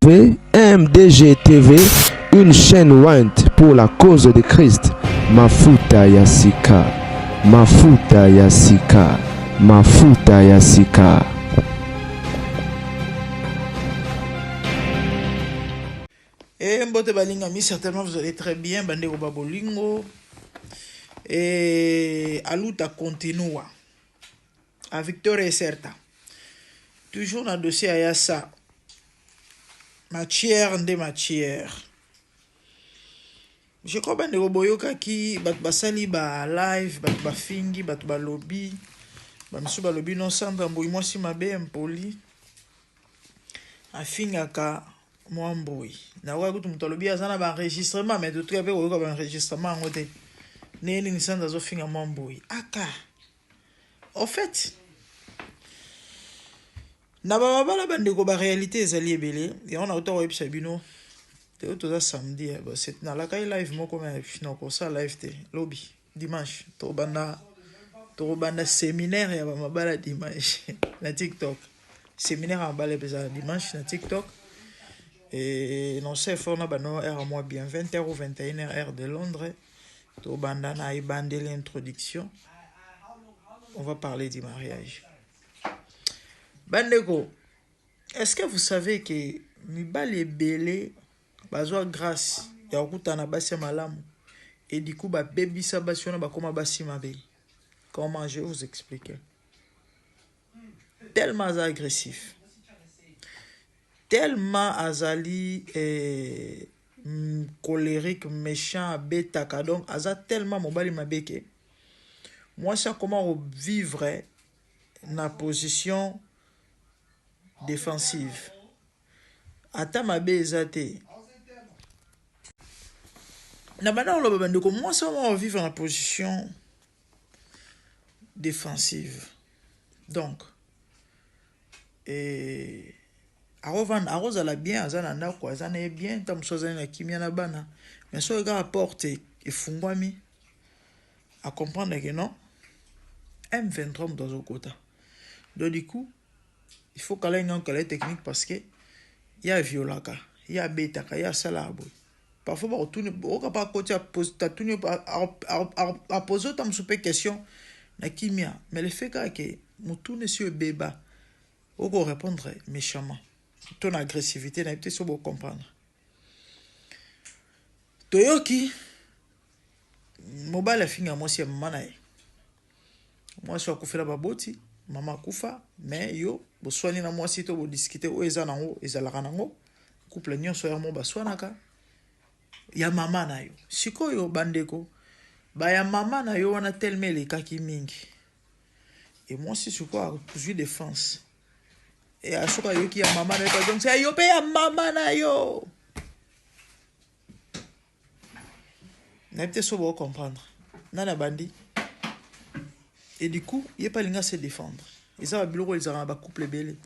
MDG TV, une chaîne Wint pour la cause de Christ. Mafuta Yasika, Mafuta Yasika, Mafuta Yasika. Et Mbote Balingami, certainement vous allez très bien, Bandego Babolingo. Et Aluta continua. A victoire est certa. Toujours dans le dossier à Yassa. Matière de matière. Je crois que Bandego Boyoka qui basali ba live, ba fingi, ba lobby. Ba misu ba lobby non sandra mbouy moi si ma impoli. A fingaka mwambouy. Na wa kutu mutolobi azana ba enregistrement mais de tout cas ba enregistrement ngote. Neni ni sandra zo finga mwambouy. Aka. En fait, na ba bala bandeko ba réalité ezali ebele et on a autant web sabino. Te auto samedi c'est na la kai live moko mais fino ko ça live te lobby dimanche to banda séminaire ya ba mabala dimanche na TikTok. Séminaire en balé pesa dimanche na TikTok. Et non c'est fort na bano heure à moi bien 20h ou 21h heure de Londres. To banda na ibandé l'introduction. On va parler du mariage. Bandeko, est-ce que vous savez que mibali ebele bazwa grâce ya okutana basi malamu et du coup ba baby sa basi na ba koma basi mabe. Comment je vais vous expliquer? Tellement agressif. Tellement azali colérique, méchant, bêta donc aza tellement mobali mabeke. Moi ça comment vivre na position défensive. Ata mabe ezate. Na bana lo bandeko moi ça on vivre en position défensive. Donc arroza la bien azana na kwa azana bien tam soza na kimia na bana mais so ga apporter efungwami à comprendre que non M23 dans au côté. Donc du coup il faut qu'elle ait une technique parce que il y a violaka, il y a bêta, il y a salabo. Parfois on tourne au pas côté à poser tam super question na kimia mais le fait que mon tourne sur béba on va répondre méchamment. Ton agressivité n'a pas été comprendre. Toyoki, mobile finga moi si maman moi je suis la baboti, maman kufa, mais yo, bo soigner na moi si to bo discuter o eza nango, ezalaka nango, couple nyonso ya mo ba soinaka. Ya mama na yo. Sikoyo bandeko, ba ya mama na yo wana tellement les kaki mingi. Et moi si je crois je défense. Et à chaque fois qu'il y a maman, donc c'est yo paye maman na yo. N'a pas so comprendre. Nana bandi. Et du coup, il y a pas linga se défendre. Et ça va bureau ils ont ba couple belé.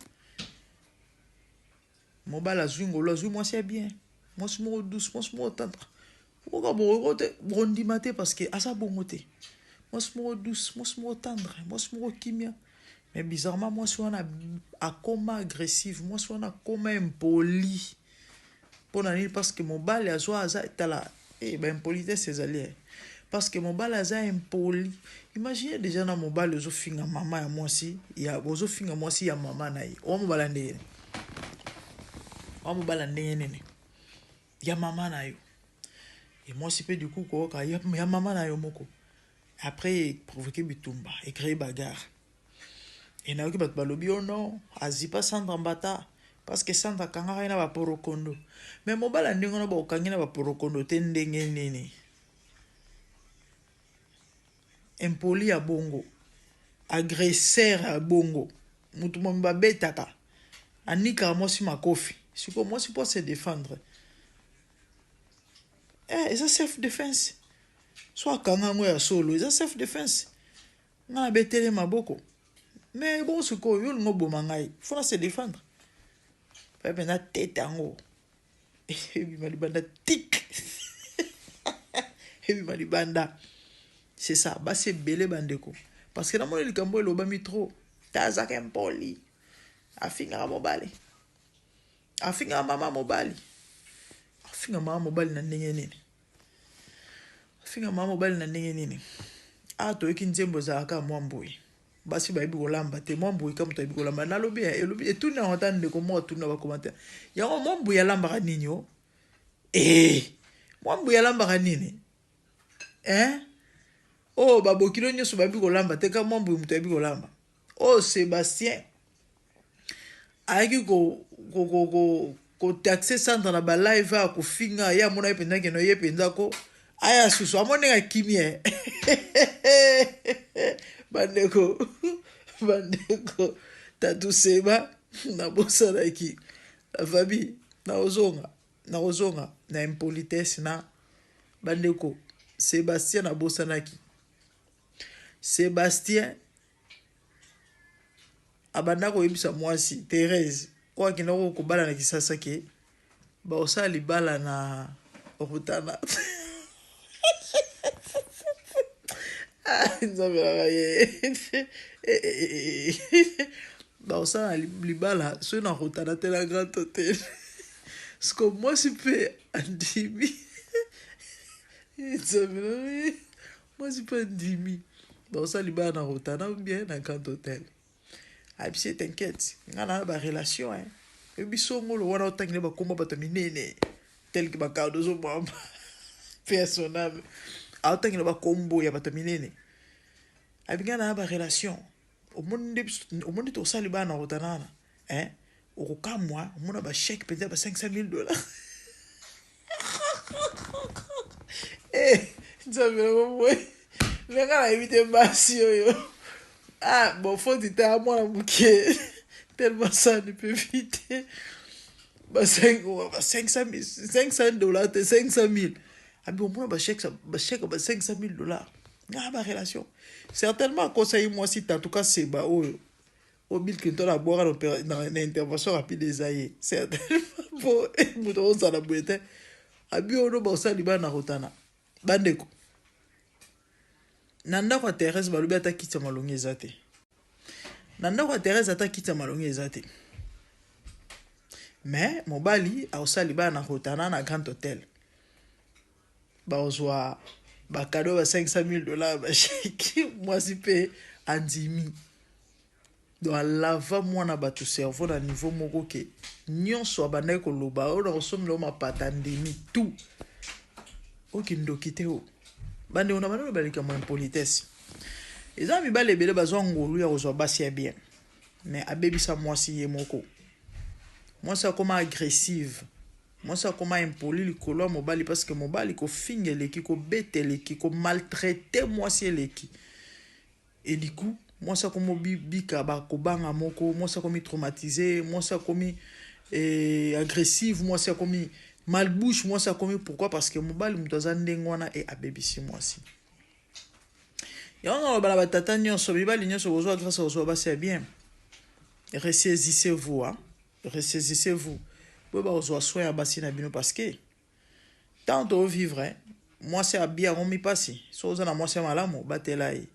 Mon bala zwingo lo zwi moi c'est bien. Moi c'est mo douce, moi c'est mo tendre. Pourquoi bondi maté parce que à ça bongoté. Moi c'est mo douce, moi c'est mo tendre, moi c'est mo kimia. Mais bizarrement, moi, je suis à coma agressif, moi, je suis à coma impoli. Parce que mon bal est là. Eh ben, impolitesse, c'est allié. Parce que mon bal est impoli. Imaginez déjà dans mon bal, je suis à maman et moi aussi. Il y a besoin de moi aussi, il y a maman. On me balande. On me balande. Il y a maman. Et moi, si peu du coup, il y a maman. Après, provoquer bitumba et créer bagarre. Et na yoki bat balobi oh non azipa Sandra mbata parce que Sandra kanga ina ba porokondo mais mobala ndingo na ba okangina ba porokondo te ndenge nini impoli ya bongo agresseur ya bongo mutu mo ba betaka anika mo si makofi siko moi si pour se défendre ça self defense soit kanga ngo ya solo ça self defense na betele maboko. Mais bon, ce qu'on veut, il faut se défendre. Il faut se tête en haut. Et puis, il tic. Et puis, c'est ça. Bah, c'est belé bandeko. Parce que dans mon le cambo, il a trop. T'as un poli. A finir à mon balai. afinga mama mobali na ndenge nini afinga mama mobali na ndenge nini toyoki nzembo ezalaka mwa mboyi basi bayebi kolamba te mwa mboyi ka moto ayebi kolamba nalobi etuni yango ata ndeko moko atuni na bakommentaire yango mwa mboyi alambaka nini o mwa mboyi alambaka nini babokilo nyonso bayebi kolamba te ka mwa mboyi moto ayebi kolamba Sébastien ayaki kotaxe centre na balive a kofinga ye amona ye mpenza keno ye mpenza ko aya susu amonenga kimie bandeko tatu seba nabosanaki na famille nakozonga na impolitesse na bandeko Sébastien nabosanaki Sébastien abanda koyebisa mwasi Thérèse ko akenda kobala na Kisasa ke baosala libala na okutana nzabelaka ye baosala libala soki na kotana te na Grand Hôtel siko mwasi mpe andimi nzabelaka mwasi mpe andimi baosala libala na kotana bien na Grand Hôtel. Abisi t'inquiète, nga na ba relation biso ngolo wana otangile ba komba bato minene tel que ba cardo zo mamba personnable otangile ba kombo ya bato minene abinga na ba relation omundi to sali bana otanana okokamwa omona ba chèque peut-être ba $500,000 nzabela mo lenga na éviter basi yo. Bon, faut dire à moi, tellement ça ne peut éviter. $500,000, $500,000. Ah, mais au moins, chèque $500,000. Ah, ma relation. Certainement, conseil moi si en tout cas, c'est au Bill Clinton à boire dans l'intervention rapide des aïeux. Certainement, pour nous, ça la boîte. Ah, bien, on a ça, liban na rotana. Bandeko. Nanda kwa Thérèse balobi ata kitsa malongi ezate. Nanda kwa Thérèse ata kitsa malongi ezate. Mais mobali aosali bana kotana na Grand Hôtel. Baozwa ba cadeau ba $500,000 ba cheki mwasi pe andimi. Donc lava mwana bato cerveau na niveau moko ke nyonso abandai koloba o na kosomela mapata ndimi tout. Okindoki te o. Bande on a malheur balika mo impolitesse. Eza mibale ebele bazwa ngolu ya kozwa basi ya bien. Mais abebisa mwasi ye moko. Mwasi akoma agressive. Mwasi akoma impoli likolo mobali parce que mobali ko finge leki ko bete leki ko maltraiter mwasi leki. Et du coup, mwasi akomo bika ba ko banga moko, mwasi akomi traumatisé, mwasi akomi agressive, mwasi akomi malbouche moi ça comme pourquoi parce que mobali mutoza ndengwana et abebisi moi si yanga bala batata nyonso bibali nyonso bozo grâce aux basi bien ressaisissez-vous ressaisissez-vous bo ba ozo soin ya basi na bino parce que tant de vivre moi c'est bien on mi passi so za na moi c'est malamu batelai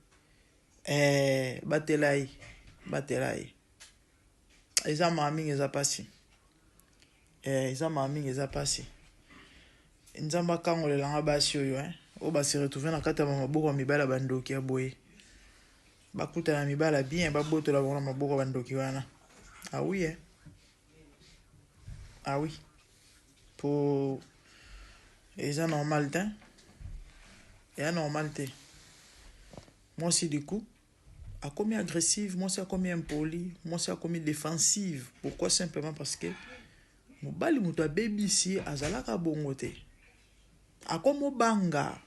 batelai eza mami eza passi eza mami eza passi nzamba kango le langa basi oyo o ba se retrouver na kata maboko mibala bandoki ya boye bakuta na mibala bien baboto la bona maboko bandoki wana ah oui ah oui pour eza normal te eza normal te moi aussi du coup a commis agressive moi c'est a commis impoli moi c'est a commis défensive pourquoi simplement parce que mobali muto abebisi azalaka bongo te akomo banga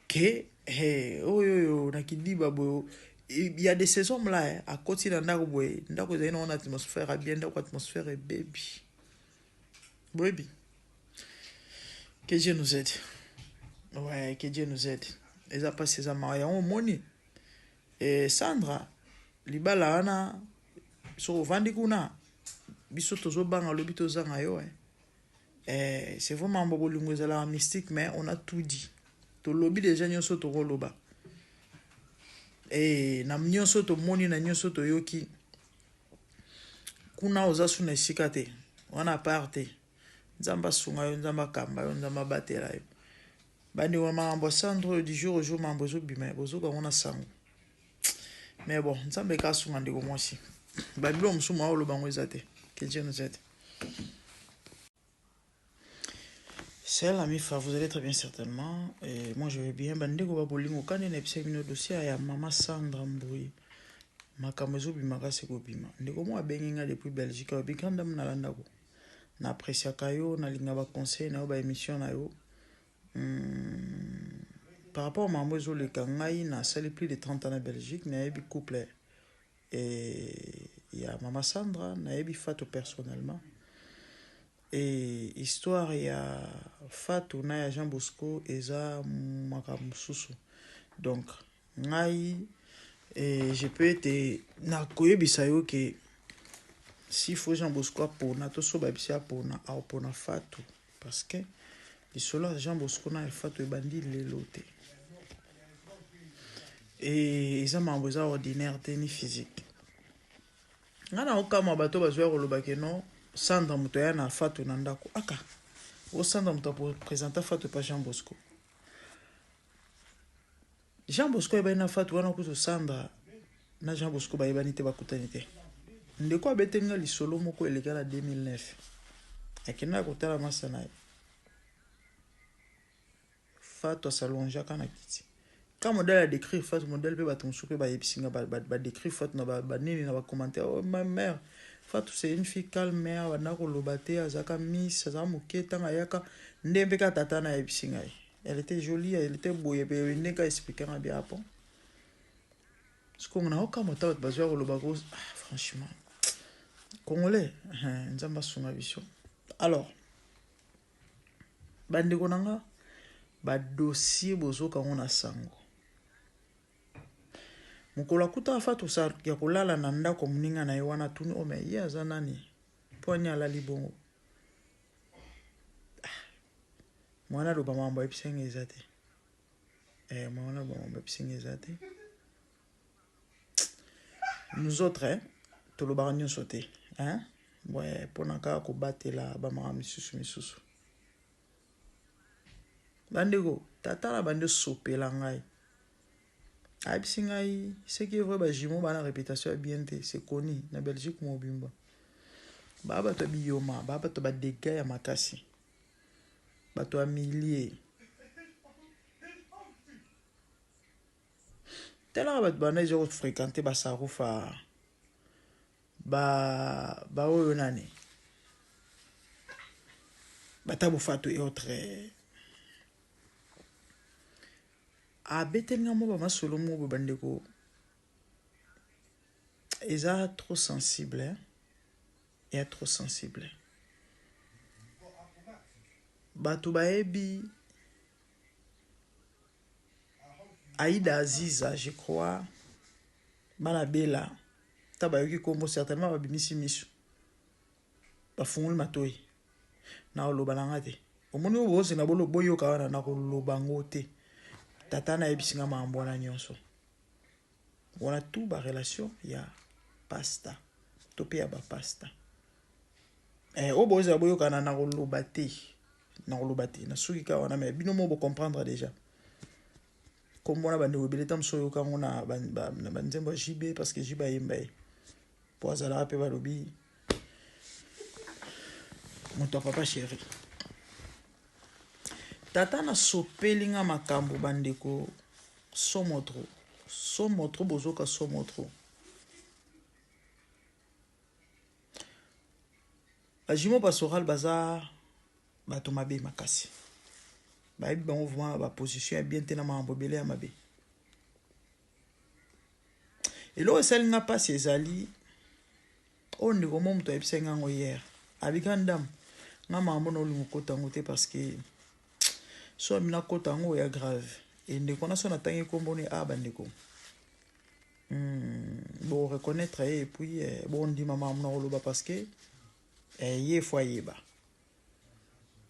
ke oyo na kidiba boyo il y a des saisons là à côté na ndako boye ndako za ina atmosphère bien ndako atmosphère baby que Dieu nous aide ouais que Dieu nous aide les a passé ça maya on moni et Sandra libala ana so vandi kuna biso tozo banga lobi tozanga yo c'est vraiment beaucoup de la mystique mais on a tout dit to lobi déjà nyonso to koloba na nyonso to moni na nyonso to yoki kuna oza suna esika te wana parte nzamba sunga yo nzamba kamba yo nzamba batela yo bandi wa makambo sandro du jour au jour mambo zo bima bozo ka wana sango mais bon nzambe ka sunga ndeko mwasi babilo musuma olo bango ezate que Dieu nous aide. C'est l'ami Fa, vous allez très bien certainement et moi je vais bien bandeko ba bolingo kane na episode mino dossier ya mama Sandra Mbui makamezo bimaka seko bima ndeko mo abenginga depuis Belgique obikanda mna landako na apprécia kayo na linga ba conseil na ba émission na yo par rapport à mambo zo le kangai na sali plus de 30 ans na Belgique na yebi couple et il y a mama Sandra na yebi Fatou personnellement et histoire ya Fatou na ya Jean Bosco eza makamususu donc ngai et je peux être na koyebisa yo que si faut Jean Bosco pona to so babisia pona a pona Fatou parce que les sola Jean Bosco na Fatou ebandi lelote et ils ont mambo za ordinaire ni physique ngana okama bato bazwa koloba ke non Sandra mutoya na Fatou na ndako aka o Sandra muto pour présenter Fatou pas Jean Bosco eba na Fatou wana ko Sandra na Jean Bosco ba ebani te bakutani te ndeko abetenga lisolo moko elekala 2009 akina kotala masana Fatou salonja kana kiti quand modèle a décrit Fatou modèle pe baton soupe ba episinga ba décrit Fatou na ba nini na ba commentaire oh ma mère Fatou c'est une fille calme mère wana ko lobate azaka miss azaka moketa ngayaka ndembe ka tata na episinga elle était jolie elle était boye pe ndeka expliquer na bien après ce qu'on a aucun mota bazwa ko lobako franchement congolais nzamba sunga vision alors bande konanga ba dossier bozoka ngona sango mukola kuta Fatou sa ya kolala na ndako muninga na yewana tuni o me ya zanani ponya la libongo mwana lo ba mambo episenge ezate mwana ba mambo episenge ezate nous autres to lo baranyo sauter ouais ponaka ko batela ba mama misusu bandeko tata bande sopela ngai abisingai ce qui est vrai ba jimo bana réputation bien té c'est connu na Belgique mo bimba baba to bioma baba to ba dégâts ya makasi bato a milliers tela ba bana je fréquenter ba sarufa ba oyo nani batabu Fatou et autres a betenga mo ba masolo mo bandeko eza trop sensible et trop sensible bato baebi Aïda Aziza je crois bana bela tabayoki kombo certainement ba bimisi misu ba fungul matoi na oloba nanga te omoni oboze na bolo boyo ka wana na koloba ngote tata na ebisinga mambo na nyonso wana tout ba relation ya pasta topé ya ba pasta oboze boyo kana na koloba te na suki ka wana mais bino mo bo comprendre déjà comme on a bande obeleta msoyo ka ngona ba nzembo jibe parce que jiba yemba po azala pe ba lobi mon papa chéri tata na sopelinga makambo bandeko somotro bozoka somotro ajimo pastoral baza bato mabe makasi bayebi bango vraiment ba position ya bien te na mambo bele ya mabe elo esalinga pasi ezali o ndeko mo moto ayebisenga ngo hier abika ndam nga mambo na olingo kota ngo te parce que so amina kota ngo ya grave et ndeko na so na tangi komboni bandeko bon reconnaître et puis bon ndi mama na oloba parce que ye foyer ba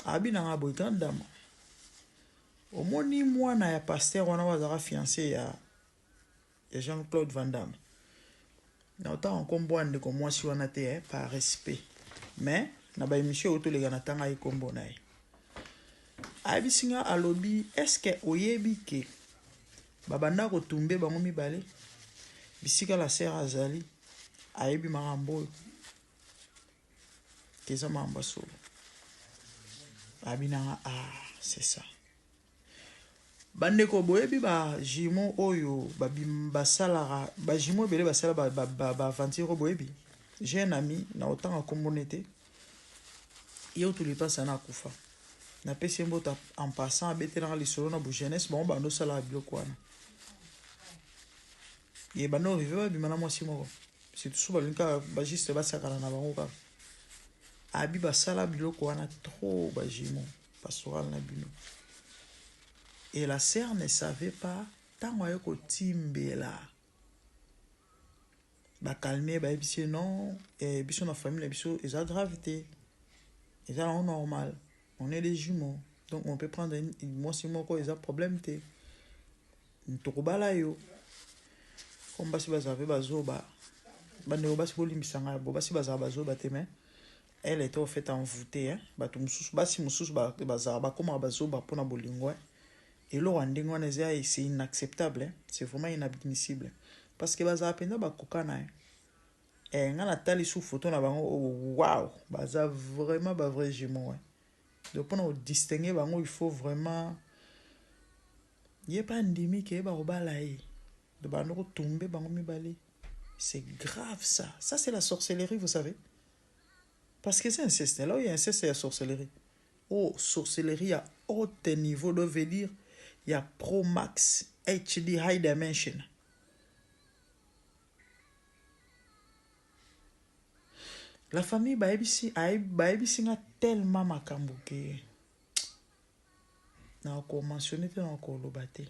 abina nga boy kandama omoni mwana ya pasteur wana wazaka fiancé ya Jean-Claude Van Damme na ota nkombo ande ko mwasi wana te par respect mais na ba émission auto lega na tanga ikombo na ye abisinga alobi est-ce que oyebi ke babanda ko tumbe bango mibale bisika la sœur azali ayebi makambo keza mamba solo abinanga c'est ça bandeko boyebi ba jimo oyo basalara ba jimo bele basala ba aventure boyebi j'ai un ami na autant en communauté yo tout le temps ça na kufa na pesi mbota en passant abetela li solo na bu jeunesse bon bando sala biloko wana ye bano rive ba bimana mwasi moko c'est tout souvent linka ba juste ba sakala na bango ka abi basala biloko wana trop ba jimo pastoral na bino. Et la sœur ne savait pas tant qu'on a timbela. Ba calmer, ba ebisi non, et biso na famille, biso ils ont gravité. Ils ont normal. On est des jumeaux. Donc on peut prendre moi si moi quoi ils ont problème te. Ntokobala yo. Comme basi bazave bazoba. Ba ne basi bolimbisanga, basi bazava bazoba te mais elle était au fait envoûtée hein. Ba tout mususu basi mususu bazava comme bazoba pona bolingo. Et le rendement c'est inacceptable, hein? C'est vraiment inadmissible. Parce que baza apenda ba kokana et ngana tali sous photo na bango waouh, baza vraiment ba vrai jumeau. Donc pour distinguer bango il faut vraiment y a pas endémique que ba robala de bango tomber bango mibale. C'est grave ça. Ça c'est la sorcellerie, vous savez. Parce que c'est inceste. Là où il y a inceste, c'est la sorcellerie. Oh, sorcellerie à haut niveau, de veut dire il y a Pro Max HD High Dimension. La famille baebisi nga tellement makambo que na ko mentionner te na ko lobate.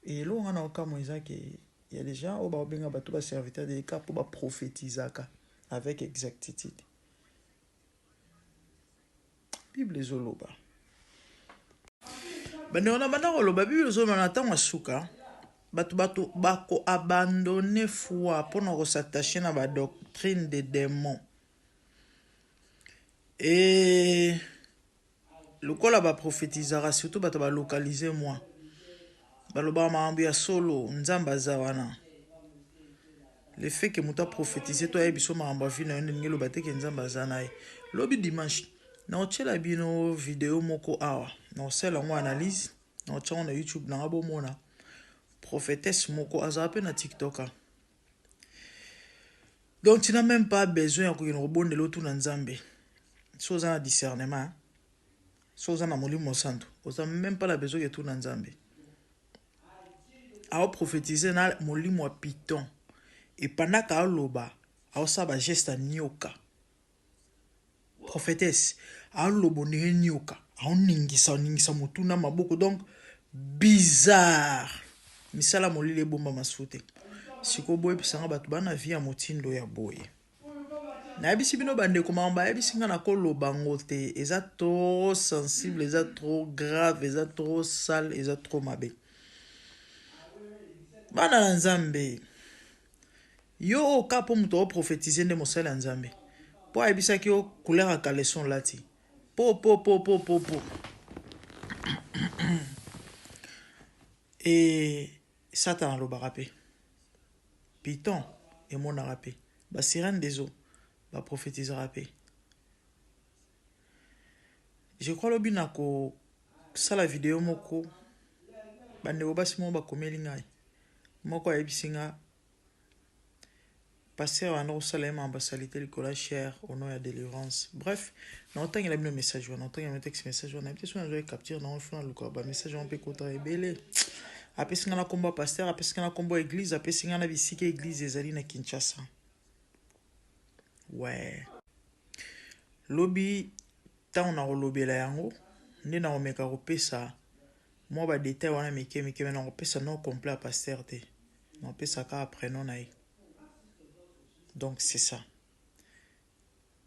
Et là on a encore moïsa que il y a des gens au ba benga batu ba serviteur de cas pour ba prophétisaka avec exactitude. Bible zoloba. Bande on a banda koloba Bible zoloba na tango suka. Batu bako abandonner foi pour ne s'attacher na ba doctrine des démons. Et le kola ba prophétisera surtout batu ba localiser moi. Baloba maambi ya solo nzamba zawana. Le fait que muta prophétiser toi ebiso maamba fi na ngelo bateke nzamba zanae. Lobi dimanche na otela bino vidéo moko awa. Na osela ngo analyse na otela na YouTube na ngabo mona. Prophétesse moko azape na TikTok. Donc tu n'as même pas besoin de rebonde l'autre na nzambe. Chose en discernement. Chose en molimo santo. Tu n'as même pas la besoin de tout na nzambe. A prophétiser na molimo piton. Et pendant qu'à loba, a saba geste nyoka. Prophétesse, a lobo ne nyoka. A ningisa mutuna maboko donc bizarre. Misala molile bomba masute. Siko boy pisanga batu bana via motindo ya boy. Na yebisi bino bande komamba yebisi nga na koloba ngote, eza trop sensible, eza trop grave, eza trop sale, eza trop mabe. Bana na nzambe. Yo ka po muto o prophétiser nde mosala nzambe. Po ayebisa ki o couleur a caleçon lati. Po. Et Satan lo barapé. Python et mon rapé. Ba sirène des eaux. Ba prophétiser rapé. Je crois le binako ça la vidéo moko. Bande obasi mo ba komeli ngai. Moko ayebisinga passer à nos salaires ambassadeur le collège cher au nom de délivrance. Bref, non tant qu'il a mis le message, non tant qu'il a mis le message, on a peut-être soit un capture non fond le corps, message on peut côté rebelle. Après ce qu'on a combat pasteur, après ce qu'on a combat église, après ce qu'on a visité église des alliés na Kinshasa. Ouais. Lobby tant on a relobé la yango, ni na omeka repesa. Moi ba détail on a meke mais on repesa non complet à pasteur te. On peut ça après non aïe. Donc c'est ça.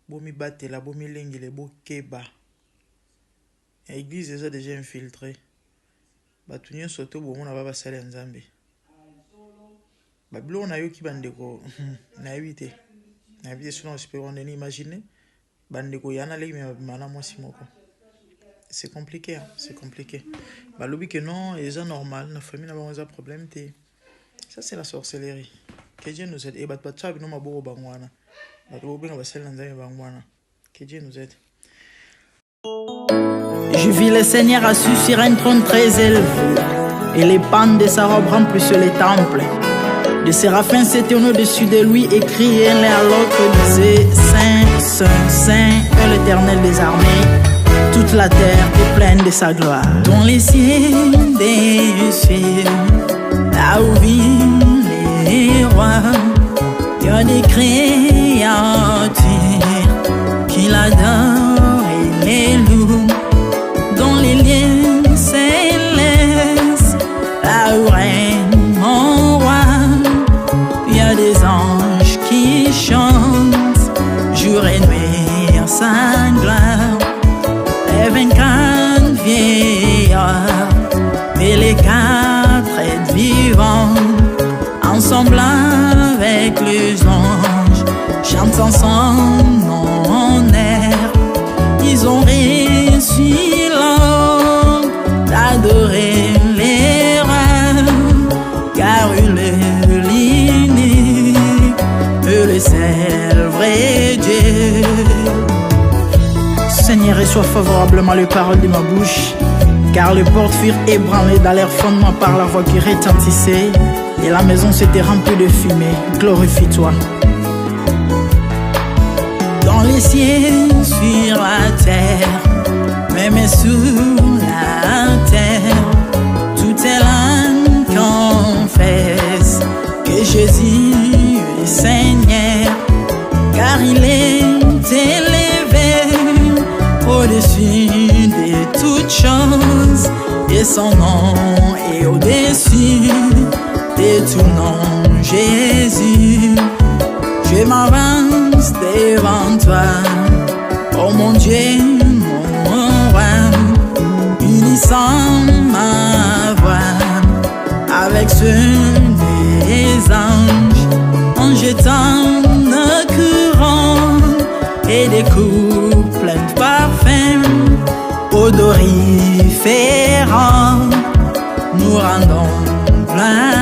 Bomi batela, bomi lengile, bo keba. L'église est déjà infiltrée. Batunyo soto bo mona baba sale nzambe. Babylon na yo ki bandeko na éviter. Na éviter sinon espérons de imaginer. Bandeko yana leki mais mana moi simoko. C'est compliqué, hein? C'est compliqué. Balobi que non, et ça normal, la famille n'a pas de problème. Ça c'est la sorcellerie. Que Dieu nous aide. Et bat ça nous ma boro bangwana. Bat bo benga basel nzambe bangwana. Que Dieu nous aide. Je vis le Seigneur assis sur un trône très élevé, et les pans de sa robe remplissent les temples. Des séraphins s'étaient au-dessus de lui et criaient l'un à l'autre, disaient Saint, Saint, Saint est l'Éternel des armées. Toute la terre est pleine de sa gloire. Dans les cieux des cieux, là où vivent les rois, il y a des créatures qui l'adorent et les louent. Dans les lieux célestes, là où règne mon roi, il y a des anges qui chantent jour et nuit en sa gloire. Les 24 vieillards et les 4 êtres vivants, ensemble avec les anges, chantent ensemble en air. Ils ont réussi l'homme d'adorer les rois, car il est l'unique, le seul vrai Dieu. Seigneur, reçois favorablement les paroles de ma bouche, car les portes furent ébranlées dans leur fondement par la voix qui retentissait, et la maison s'était remplie de fumée. Glorifie-toi. Dans les cieux, sur la terre, même sous la terre, toute langue confesse que Jésus est Seigneur, car il est élevé au-dessus de toutes choses, et son nom est au-dessus de tout nom. Jésus, je m'avance devant toi, oh mon Dieu, mon roi, unissant ma voix avec ceux des anges, en jetant nos couronnes et des coupes pleines de parfums odoriférants, nous rendons gloire.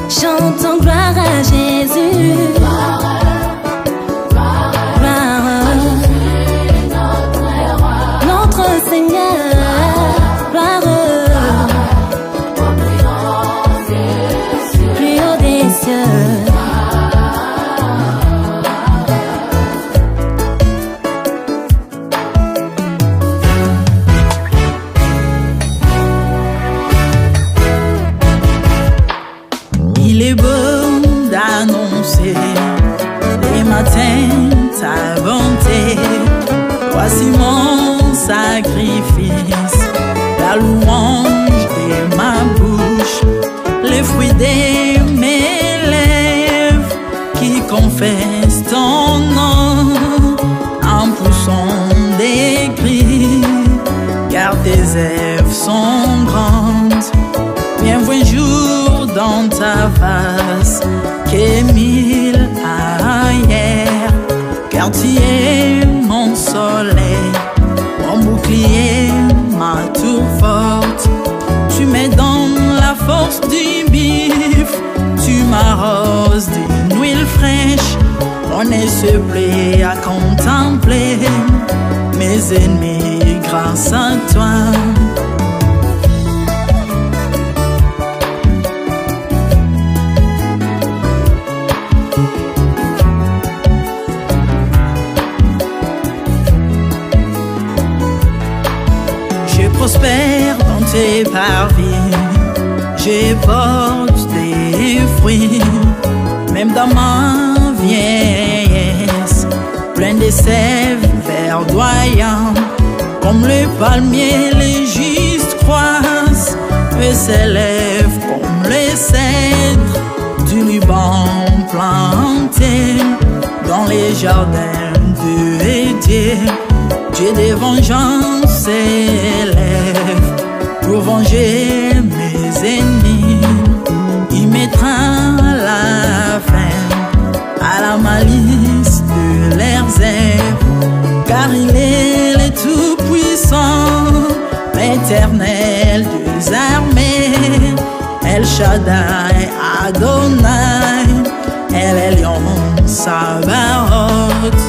Chantons gloire à Jésus. ta bonté. Voici mon sacrifice, la louange de ma bouche, les fruits de mes lèvres qui confessent ton nom en poussant des cris, car tes œuvres sont grandes. Bienvenue jour dans ta face, que mille ailleurs, car tu es mon soleil, mon bouclier, ma tour forte. Tu me donnes la force du bif, tu m'arroses d'une huile fraîche. On ne se plaît à contempler mes ennemis grâce à toi. Je prospère dans tes parvis, je porte des fruits, même dans ma vieillesse, sèves verdoyants. Comme le palmier, les justes croissent et s'élèvent comme les cèdres du Liban planté dans les jardins de Dieu. Dieu des vengeances s'élève pour venger mes ennemis. Il mettra la fin à la malice de leurs œuvres, car il est le Tout-Puissant, l'Éternel des armées, El Shaddai Adonai, El Elyon Sabaoth.